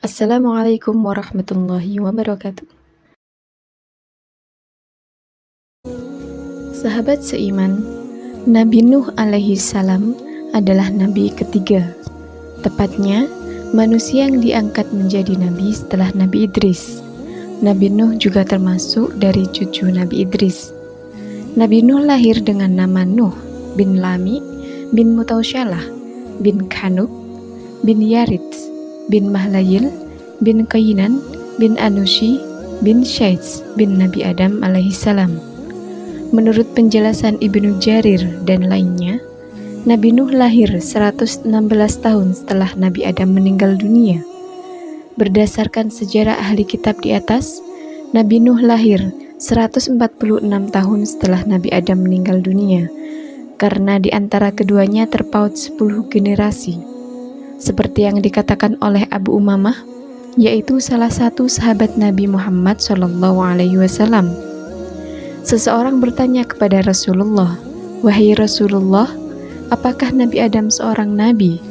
Assalamualaikum warahmatullahi wabarakatuh. Sahabat seiman, Nabi Nuh alaihi salam adalah nabi ketiga. Tepatnya, manusia yang diangkat menjadi nabi setelah Nabi Idris. Nabi Nuh juga termasuk dari cucu Nabi Idris. Nabi Nuh lahir dengan nama Nuh bin Lami bin Mutausyalah bin Kanub bin Yarits bin Mahlayil bin Kainan bin Anushi bin Syaits bin Nabi Adam alaihissalam. Menurut penjelasan Ibnu Jarir dan lainnya, Nabi Nuh lahir 116 tahun setelah Nabi Adam meninggal dunia. Berdasarkan sejarah ahli kitab di atas, Nabi Nuh lahir 146 tahun setelah Nabi Adam meninggal dunia, karena di antara keduanya terpaut 10 generasi. Seperti yang dikatakan oleh Abu Umamah, yaitu salah satu sahabat Nabi Muhammad SAW. Seseorang bertanya kepada Rasulullah, "Wahai Rasulullah, apakah Nabi Adam seorang nabi?"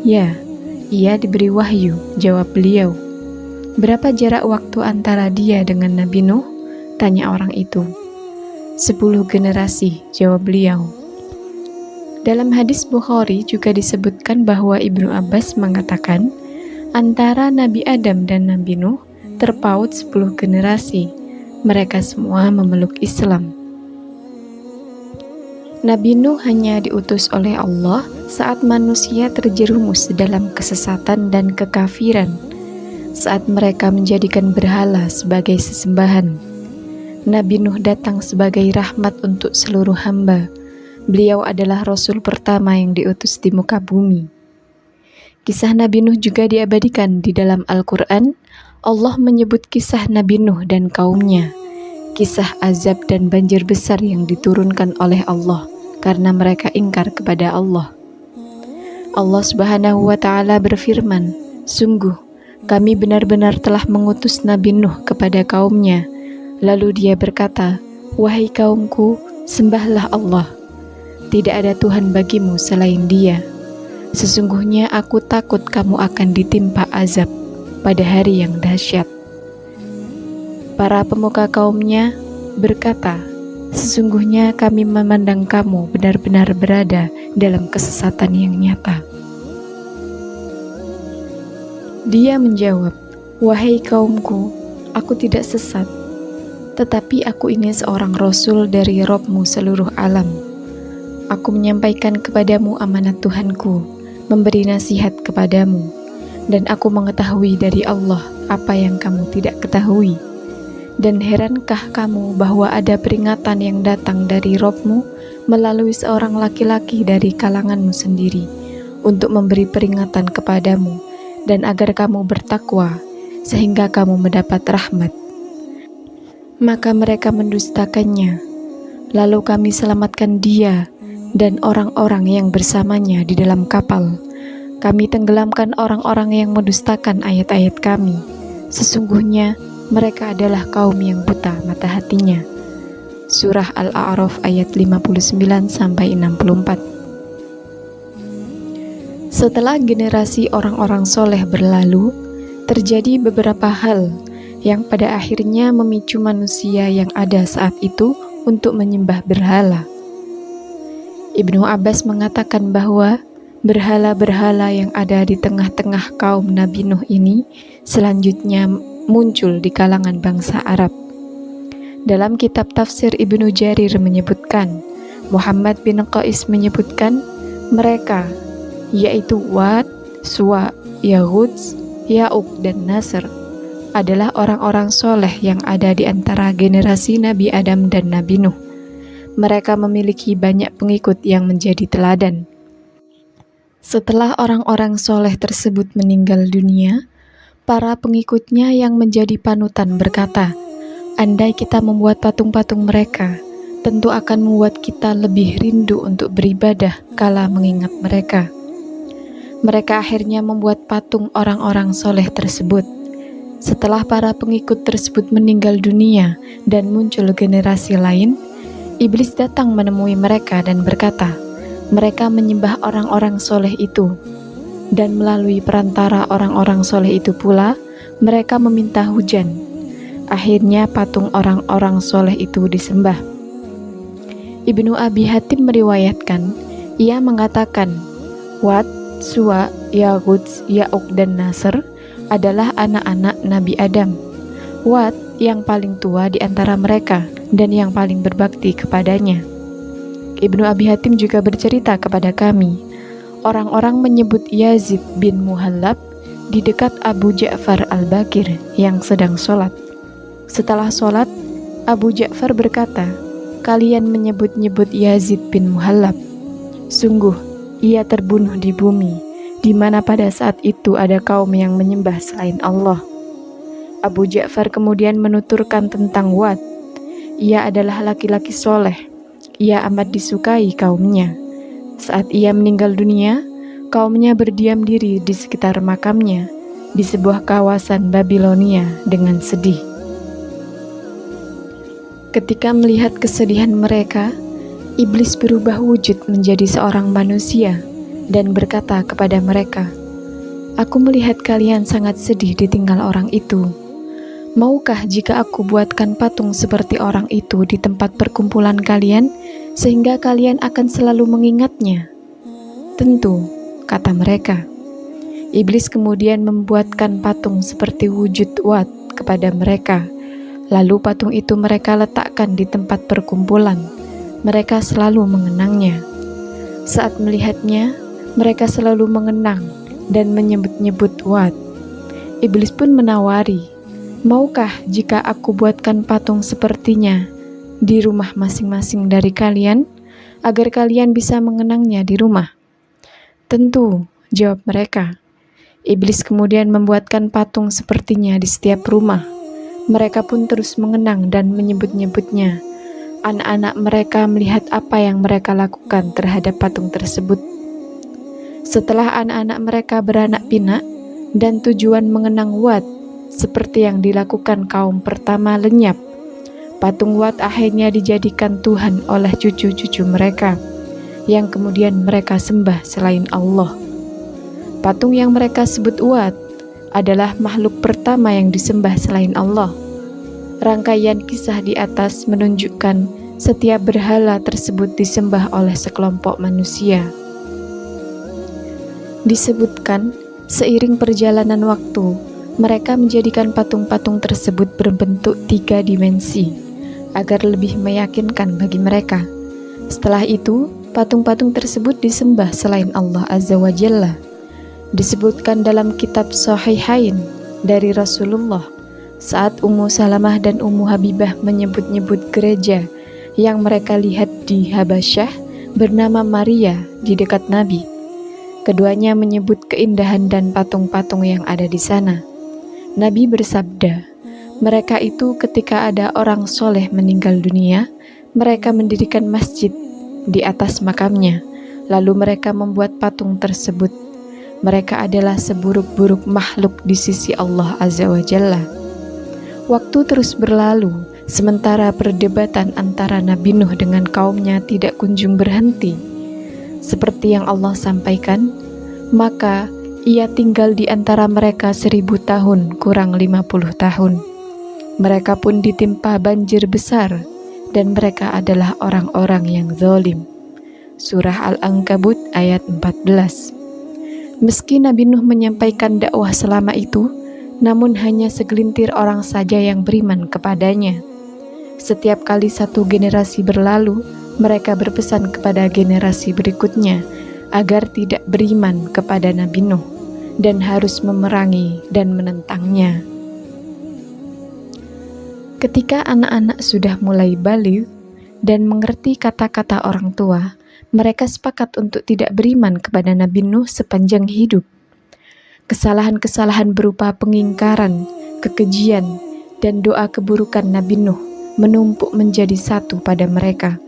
"Ya, ia diberi wahyu," jawab beliau. "Berapa jarak waktu antara dia dengan Nabi Nuh?" tanya orang itu. 10 generasi, jawab beliau. Dalam hadis Bukhari juga disebutkan bahwa Ibnu Abbas mengatakan, antara Nabi Adam dan Nabi Nuh terpaut 10 generasi. Mereka semua memeluk Islam. Nabi Nuh hanya diutus oleh Allah saat manusia terjerumus dalam kesesatan dan kekafiran, saat mereka menjadikan berhala sebagai sesembahan. Nabi Nuh datang sebagai rahmat untuk seluruh hamba. Beliau adalah Rasul pertama yang diutus di muka bumi. Kisah Nabi Nuh juga diabadikan di dalam Al-Quran. Allah menyebut kisah Nabi Nuh dan kaumnya, kisah azab dan banjir besar yang diturunkan oleh Allah karena mereka ingkar kepada Allah. Allah Subhanahu wa Ta'ala berfirman, "Sungguh, kami benar-benar telah mengutus Nabi Nuh kepada kaumnya. Lalu dia berkata, 'Wahai kaumku, sembahlah Allah. Tidak ada Tuhan bagimu selain Dia. Sesungguhnya aku takut kamu akan ditimpa azab pada hari yang dahsyat.' Para pemuka kaumnya berkata, 'Sesungguhnya kami memandang kamu benar-benar berada dalam kesesatan yang nyata.' Dia menjawab, 'Wahai kaumku, aku tidak sesat, tetapi aku ini seorang Rasul dari Rabb-mu seluruh alam. Aku menyampaikan kepadamu amanat Tuhanku, memberi nasihat kepadamu, dan aku mengetahui dari Allah apa yang kamu tidak ketahui. Dan herankah kamu bahwa ada peringatan yang datang dari Rabb-mu melalui seorang laki-laki dari kalanganmu sendiri untuk memberi peringatan kepadamu dan agar kamu bertakwa sehingga kamu mendapat rahmat. Maka mereka mendustakannya, lalu kami selamatkan dia dan orang-orang yang bersamanya di dalam kapal. Kami tenggelamkan orang-orang yang mendustakan ayat-ayat kami. Sesungguhnya mereka adalah kaum yang buta mata hatinya." Surah Al-A'raf ayat 59-64. Setelah generasi orang-orang soleh berlalu, terjadi beberapa hal yang pada akhirnya memicu manusia yang ada saat itu untuk menyembah berhala. Ibnu Abbas mengatakan bahwa berhala-berhala yang ada di tengah-tengah kaum Nabi Nuh ini selanjutnya muncul di kalangan bangsa Arab. Dalam kitab tafsir Ibnu Jarir menyebutkan, Muhammad bin Qais menyebutkan mereka, yaitu Wad, Suwa, Yahud, Ya'uq, dan Nasr, adalah orang-orang soleh yang ada di antara generasi Nabi Adam dan Nabi Nuh. Mereka memiliki banyak pengikut yang menjadi teladan. Setelah orang-orang soleh tersebut meninggal dunia, para pengikutnya yang menjadi panutan berkata, "Andai kita membuat patung-patung mereka, tentu akan membuat kita lebih rindu untuk beribadah kala mengingat mereka." Mereka akhirnya membuat patung orang-orang soleh tersebut. Setelah para pengikut tersebut meninggal dunia dan muncul generasi lain, Iblis datang menemui mereka dan berkata, mereka menyembah orang-orang soleh itu. dan melalui perantara orang-orang soleh itu pula mereka meminta hujan. Akhirnya patung orang-orang soleh itu disembah. Ibnu Abi Hatim meriwayatkan, ia mengatakan, Wat, Suwa, Yaguts, Ya'uq, dan Nasr adalah anak-anak Nabi Adam. Wat yang paling tua di antara mereka dan yang paling berbakti kepadanya. Ibnu Abi Hatim juga bercerita kepada kami, orang-orang menyebut Yazid bin Muhallab di dekat Abu Ja'far al-Bakir yang sedang sholat. Setelah sholat, Abu Ja'far berkata, kalian menyebut-nyebut Yazid bin Muhallab. Sungguh, ia terbunuh di bumi, di mana pada saat itu ada kaum yang menyembah selain Allah. Abu Ja'far kemudian menuturkan tentang Wat. Ia adalah laki-laki soleh. Ia amat disukai kaumnya. Saat ia meninggal dunia, kaumnya berdiam diri di sekitar makamnya, di sebuah kawasan Babilonia dengan sedih. Ketika melihat kesedihan mereka, iblis berubah wujud menjadi seorang manusia dan berkata kepada mereka, aku melihat kalian sangat sedih ditinggal orang itu. Maukah jika aku buatkan patung seperti orang itu di tempat perkumpulan kalian, sehingga kalian akan selalu mengingatnya? Tentu, kata mereka. Iblis kemudian membuatkan patung seperti wujud Wat kepada mereka. Lalu patung itu mereka letakkan di tempat perkumpulan. Mereka selalu mengenangnya. Saat melihatnya, mereka selalu mengenang dan menyebut-nyebut Wat. Iblis pun menawari, maukah jika aku buatkan patung sepertinya di rumah masing-masing dari kalian, agar kalian bisa mengenangnya di rumah? Tentu, jawab mereka. Iblis kemudian membuatkan patung sepertinya di setiap rumah. Mereka pun terus mengenang dan menyebut-nyebutnya. Anak-anak mereka melihat apa yang mereka lakukan terhadap patung tersebut. Setelah anak-anak mereka beranak pinak dan tujuan mengenang Wat seperti yang dilakukan kaum pertama lenyap, patung Wat akhirnya dijadikan Tuhan oleh cucu-cucu mereka, yang kemudian mereka sembah selain Allah. Patung yang mereka sebut Wat adalah makhluk pertama yang disembah selain Allah. Rangkaian kisah di atas menunjukkan setiap berhala tersebut disembah oleh sekelompok manusia. Disebutkan, seiring perjalanan waktu, mereka menjadikan patung-patung tersebut berbentuk 3 dimensi, agar lebih meyakinkan bagi mereka. Setelah itu, patung-patung tersebut disembah selain Allah Azza wa Jalla. Disebutkan dalam kitab Sahihain dari Rasulullah, saat Ummu Salamah dan Ummu Habibah menyebut-nyebut gereja yang mereka lihat di Habasyah bernama Maria di dekat Nabi. Keduanya menyebut keindahan dan patung-patung yang ada di sana. Nabi bersabda, mereka itu ketika ada orang soleh meninggal dunia, mereka mendirikan masjid di atas makamnya, lalu mereka membuat patung tersebut. Mereka adalah seburuk-buruk makhluk di sisi Allah Azza wa Jalla. Waktu terus berlalu, sementara perdebatan antara Nabi Nuh dengan kaumnya tidak kunjung berhenti. Seperti yang Allah sampaikan, maka ia tinggal di antara mereka 1000 tahun kurang 50 tahun. Mereka pun ditimpa banjir besar, dan mereka adalah orang-orang yang zalim. Surah Al-Ankabut ayat 14. Meski Nabi Nuh menyampaikan dakwah selama itu, namun hanya segelintir orang saja yang beriman kepadanya. Setiap kali satu generasi berlalu, mereka berpesan kepada generasi berikutnya agar tidak beriman kepada Nabi Nuh dan harus memerangi dan menentangnya. Ketika anak-anak sudah mulai baligh dan mengerti kata-kata orang tua, mereka sepakat untuk tidak beriman kepada Nabi Nuh sepanjang hidup. Kesalahan-kesalahan berupa pengingkaran, kekejian, dan doa keburukan Nabi Nuh menumpuk menjadi satu pada mereka.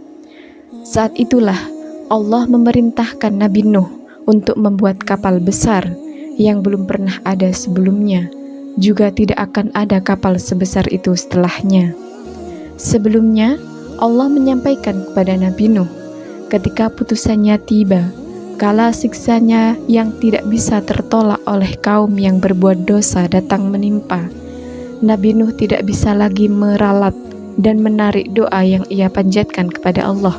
Saat itulah Allah memerintahkan Nabi Nuh untuk membuat kapal besar yang belum pernah ada sebelumnya, juga tidak akan ada kapal sebesar itu setelahnya. Sebelumnya, Allah menyampaikan kepada Nabi Nuh, ketika putusannya tiba, kala siksanya yang tidak bisa tertolak oleh kaum yang berbuat dosa datang menimpa, Nabi Nuh tidak bisa lagi meralat dan menarik doa yang ia panjatkan kepada Allah.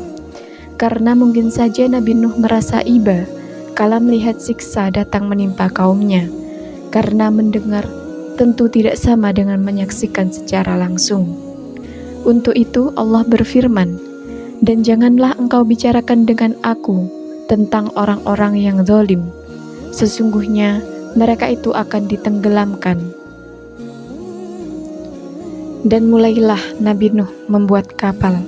Karena mungkin saja Nabi Nuh merasa iba kala melihat siksa datang menimpa kaumnya. Karena mendengar tentu tidak sama dengan menyaksikan secara langsung. Untuk itu Allah berfirman, "Dan janganlah engkau bicarakan dengan aku tentang orang-orang yang zalim. Sesungguhnya mereka itu akan ditenggelamkan." Dan mulailah Nabi Nuh membuat kapal.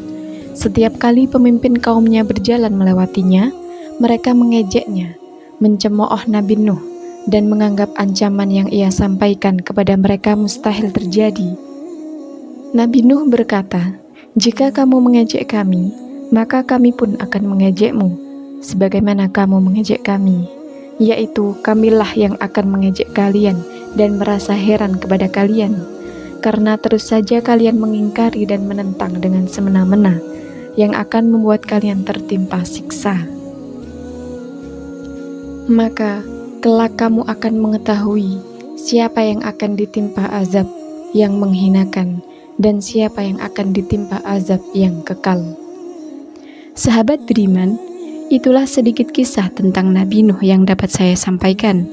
Setiap kali pemimpin kaumnya berjalan melewatinya, mereka mengejeknya, mencemooh Nabi Nuh, dan menganggap ancaman yang ia sampaikan kepada mereka mustahil terjadi. Nabi Nuh berkata, "Jika kamu mengejek kami, maka kami pun akan mengejekmu, sebagaimana kamu mengejek kami, yaitu kamilah yang akan mengejek kalian dan merasa heran kepada kalian, karena terus saja kalian mengingkari dan menentang dengan semena-mena, yang akan membuat kalian tertimpa siksa. Maka kelak kamu akan mengetahui siapa yang akan ditimpa azab yang menghinakan dan siapa yang akan ditimpa azab yang kekal." Sahabat beriman, itulah sedikit kisah tentang Nabi Nuh yang dapat saya sampaikan.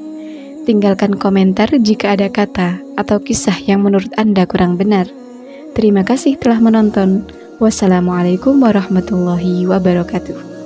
Tinggalkan komentar jika ada kata atau kisah yang menurut Anda kurang benar. Terima kasih telah menonton. Wassalamualaikum warahmatullahi wabarakatuh.